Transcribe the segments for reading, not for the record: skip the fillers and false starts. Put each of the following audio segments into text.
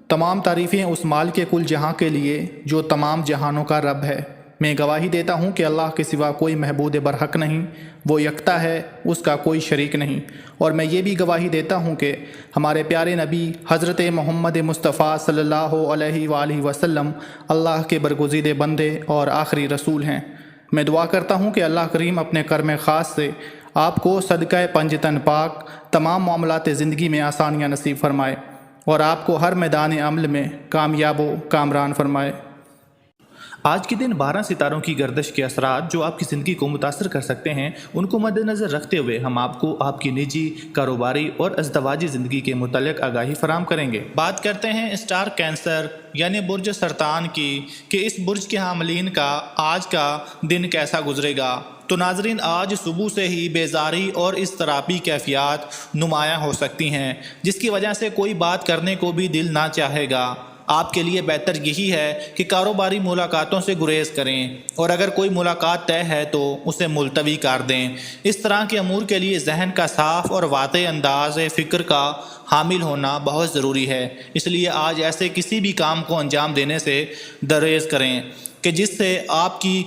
تمام تعریفیں اس مال کے کل جہاں کے لیے جو تمام جہانوں کا رب ہے۔ میں گواہی دیتا ہوں کہ اللہ کے سوا کوئی معبود برحق نہیں، وہ یکتا ہے، اس کا کوئی شریک نہیں۔ اور میں یہ بھی گواہی دیتا ہوں کہ ہمارے پیارے نبی حضرت محمد مصطفیٰ صلی اللہ علیہ وآلہ وسلم اللہ کے برگزیدہ بندے اور آخری رسول ہیں۔ میں دعا کرتا ہوں کہ اللہ کریم اپنے کرم خاص سے آپ کو صدقہ پنجتن پاک تمام معاملات زندگی میں آسانیاں نصیب فرمائے اور آپ کو ہر میدان عمل میں کامیاب و کامران فرمائے۔ آج کے دن 12 ستاروں کی گردش کے اثرات جو آپ کی زندگی کو متاثر کر سکتے ہیں، ان کو مد نظر رکھتے ہوئے ہم آپ کو آپ کی نجی، کاروباری اور ازدواجی زندگی کے متعلق آگاہی فراہم کریں گے۔ بات کرتے ہیں اسٹار کینسر یعنی برج سرطان کی کہ اس برج کے حاملین کا آج کا دن کیسا گزرے گا۔ تو ناظرین، آج صبح سے ہی بیزاری اور اضطرابی کیفیات نمایاں ہو سکتی ہیں، جس کی وجہ سے کوئی بات کرنے کو بھی دل نہ چاہے گا۔ آپ کے لیے بہتر یہی ہے کہ کاروباری ملاقاتوں سے گریز کریں، اور اگر کوئی ملاقات طے ہے تو اسے ملتوی کر دیں۔ اس طرح کے امور کے لیے ذہن کا صاف اور واضح انداز فکر کا حامل ہونا بہت ضروری ہے۔ اس لیے آج ایسے کسی بھی کام کو انجام دینے سے گریز کریں کہ جس سے آپ کی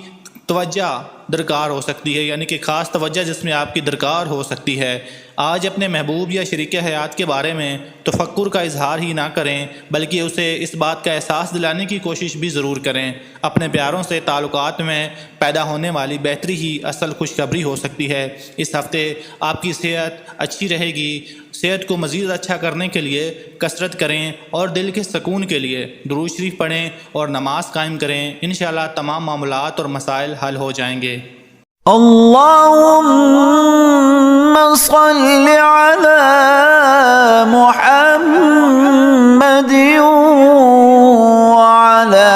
توجہ درکار ہو سکتی ہے، یعنی کہ خاص توجہ جس میں آپ کی درکار ہو سکتی ہے۔ آج اپنے محبوب یا شریک حیات کے بارے میں تفکر کا اظہار ہی نہ کریں، بلکہ اسے اس بات کا احساس دلانے کی کوشش بھی ضرور کریں۔ اپنے پیاروں سے تعلقات میں پیدا ہونے والی بہتری ہی اصل خوشخبری ہو سکتی ہے۔ اس ہفتے آپ کی صحت اچھی رہے گی۔ صحت کو مزید اچھا کرنے کے لیے کثرت کریں اور دل کے سکون کے لیے درود شریف پڑھیں اور نماز قائم کریں۔ انشاءاللہ تمام معاملات اور مسائل حل ہو جائیں گے۔ اللهم صل على محمد وعلى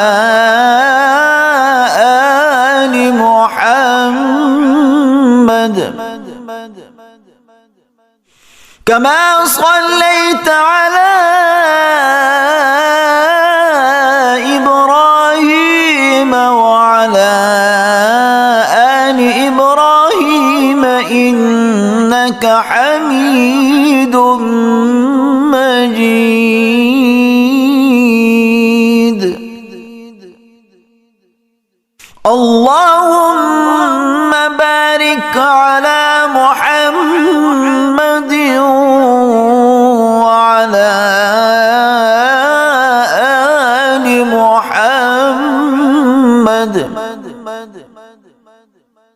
آل محمد كما صليت على إبراهيم وعلى آل إبراهيم إنك حميد مجيد اللهم بارك على محمد وعلى آل محمد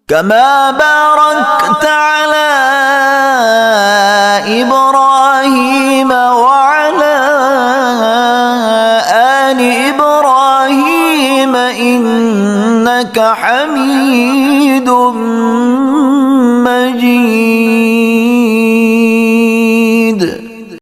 كما باركت على إبراهيم وعلى آل إبراهيم إنك حميد